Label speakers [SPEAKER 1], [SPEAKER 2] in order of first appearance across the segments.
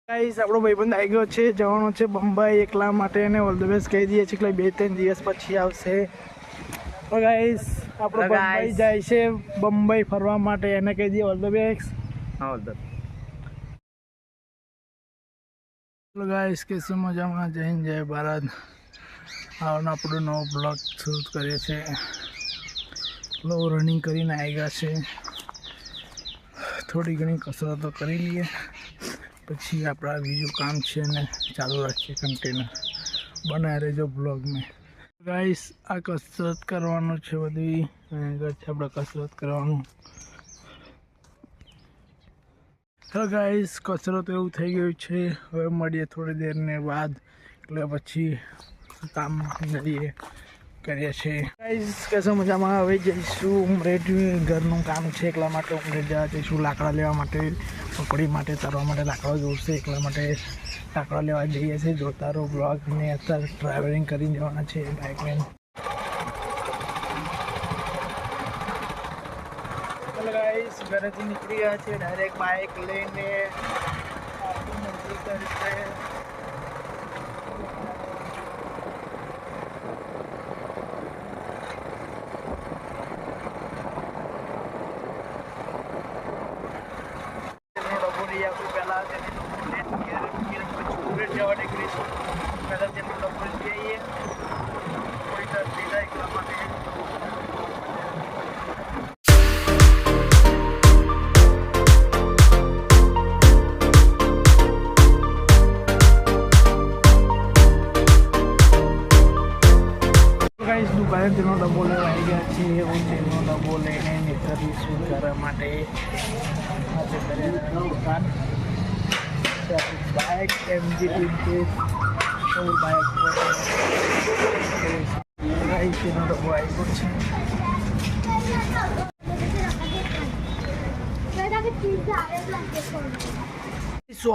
[SPEAKER 1] Guys આપણો ભાઈબંધ આવી ગયો છે, જવાનો છે બંબઈ એકલા માટે, અને ઓલ ધ બેસ્ટ કહી દઈએ છીએ કે 2-3 દિવસ પછી આવશે. તો ગાઈસ આપણો બંબઈ જાય છે, બંબઈ ફરવા માટે, એને કહી દઈએ all the best.
[SPEAKER 2] All the
[SPEAKER 1] તો ગાઈસ કેસે મજામાં, જય હિન્દ જય ભારત. આવનો આપણો નવો બ્લોગ શૂટ કરીએ છીએ. રનિંગ કરીને આવી ગયા છે, થોડી ઘણી કસરતો કરી લઈએ પછી આપણા બીજું કામ છે ને ચાલુ રાખીએ. કન્ટેનર બનાવી રહેજો બ્લોગને. ગાઈસ આ કસરત કરવાનું છે, બધી આગળ છે આપણે કસરત કરવાનું. હેલો ગાઈસ, કસરત એવું થઈ ગયું છે, હવે મળીએ થોડી દેરને બાદ, એટલે પછી કામ કરીએ છીએ. ગાઈસ કશો મજામાં, હવે જઈશું ઉમરેઠ, ઘરનું કામ છે એટલા માટે ઉમરેઠ જવા જઈશું. લાકડા લેવા માટે, પપડી માટે, તરવા માટે લાકડા જોઈશે, એટલા માટે લાકડા લેવા જઈએ છીએ. જોતા રહો બ્લોગને. અત્યારે ટ્રાવેલિંગ કરીને જવાના છે બાઇક લઈને. ચાલો ગાઈસ, ઘરેથી નીકળી ગયા છે, ડાયરેક્ટ બાઇક લઈને આપણી મંજિલ તરીકે. દુકાને તેનો ડબ્બો લેવા આવી ગયા છે. હું તેનો ડબ્બો લઈને નીકળીશું ઘર માટે. દુકાન બાઇક MG20 બાઇક તેનો ડબ્બો આવી ગયો છે.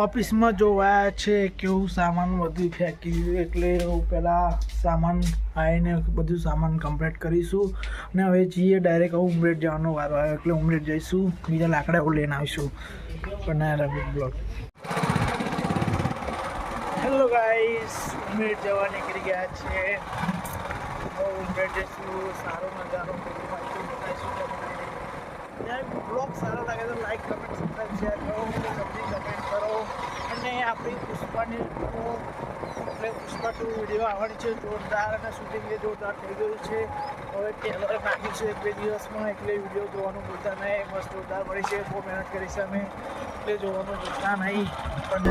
[SPEAKER 1] ઓફિસમાં જોવાયા છે કેવું સામાન બધું ફેંકી દીધું, એટલે હું પહેલાં સામાન આવીને બધું સામાન કમ્પ્લીટ કરીશું. અને હવે જઈએ ડાયરેક્ટ ઉમરેઠ જવાનો વારો આવ્યો, એટલે ઉમરેઠ જઈશું, બીજા લાકડા લઈને આવીશું. બનાવેલા બ્લોગ. હેલો ગાઈસ, ઉમરેઠ જવા નીકળી ગયા છે. ઉમરેઠ જઈશું, સારો નજારો બ્લોગ સારો લાગે તો લાઈક, કમેન્ટ, સબસ્ક્રાઈબ, શેર કરો, જલ્દી કમેન્ટ કરો. અને આપણી પુષ્પાની એટલે પુષ્પા 2 વિડીયો આવવાની છે, જોરદાર, અને શૂટિંગ એ જોરદાર થઈ ગયું છે. હવે ટેલર નાખ્યું છે 2 દિવસમાં, એટલે વિડીયો જોવાનું ભૂલતા નહીં. મસ્ત જોરદાર મળી છે, બહુ મહેનત કરી છે અમે, એટલે જોવાનું ભૂલતા નહીં. પણ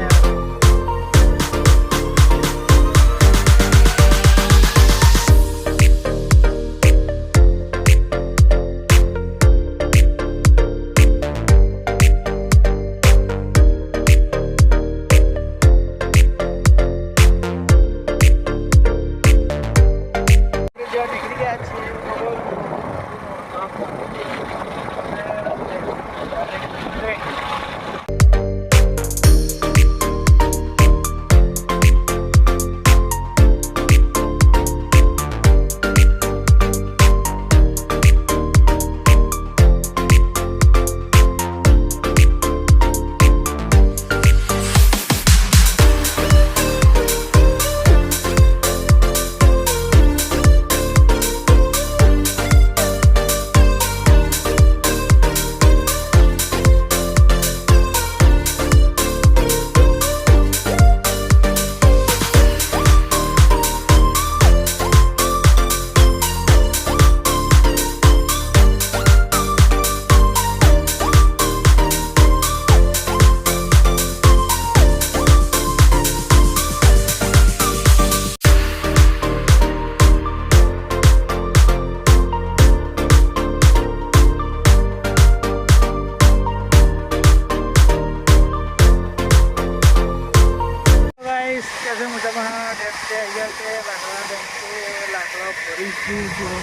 [SPEAKER 1] લાકડા ફરીશું.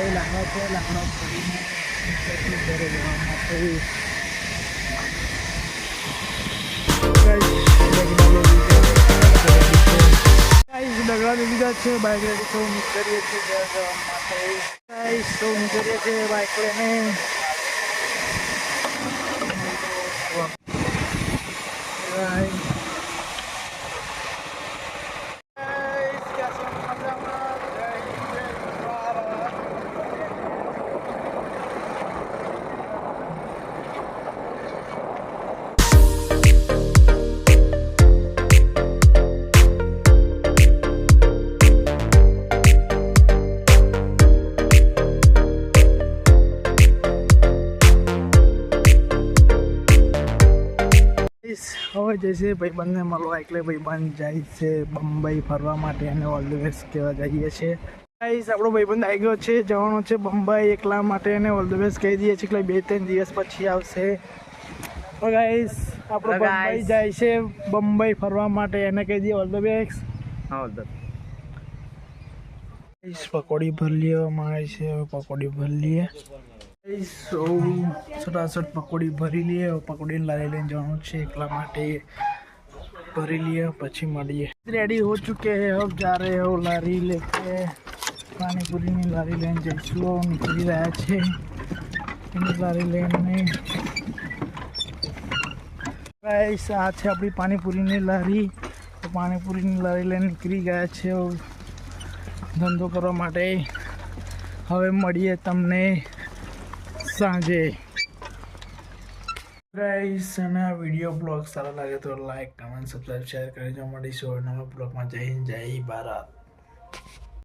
[SPEAKER 1] લાકડા ફરીને ઘરે જવા માટે ડગલા લીધા છે. બાઇક રેડી તો નીકળીએ છીએ ઘર જવા માટે. તો નીકળીએ છીએ બાઇક લઈને. હવે જઈશે ભાઈબંધને મળવા, એટલે ભાઈબંધ જાય છે બંબઈ ફરવા માટે અને ઓલ ધ બેસ્ટ કહેવા જઈએ છીએ. ગાઈસ આપણો ભાઈબંધ આવી ગયો છે, જવાનો છે બંબઈ એકલા માટે, અને ઓલ ધ બેસ્ટ કહી દઈએ છીએ એટલે 2-3 દિવસ પછી આવશે. તો ગાઈસ આપણો બંબઈ જાય છે બંબઈ ફરવા માટે, એને કહી દઈએ ઓલ ધ બેસ્ટ. પકોડી ભરી લેવામાં આવી છે, હવે પકોડી ભરી લઈએ. સટાસટ પકોડી ભરી લઈએ. પકોડી લારી લઈને જવાનું છે એકલા માટે, भरी लिए પછી મળીએ. રેડી हो चुके हैं, अब जा रहे हो लारी लेके, પાણીપુરીની લારી લઈને જઈશું. નીકળી રહ્યા છે એની લારી લઈને. ગાઈસ આ છે આપણી પાણીપુરીની લારી. તો પાણીપુરીની લારી લઈને નીકળી ગયા છે ધંધો કરવા માટે. હવે મળીએ તમને સાંજે. ગાઈસ અને આ વિડીયો બ્લોગ સારો લાગે તો લાઈક, કમેન્ટ, સબસ્ક્રાઈબ, શેર કરી જો. મળીશું નવા બ્લોગમાં. જય હિન્દ, જય ભારત.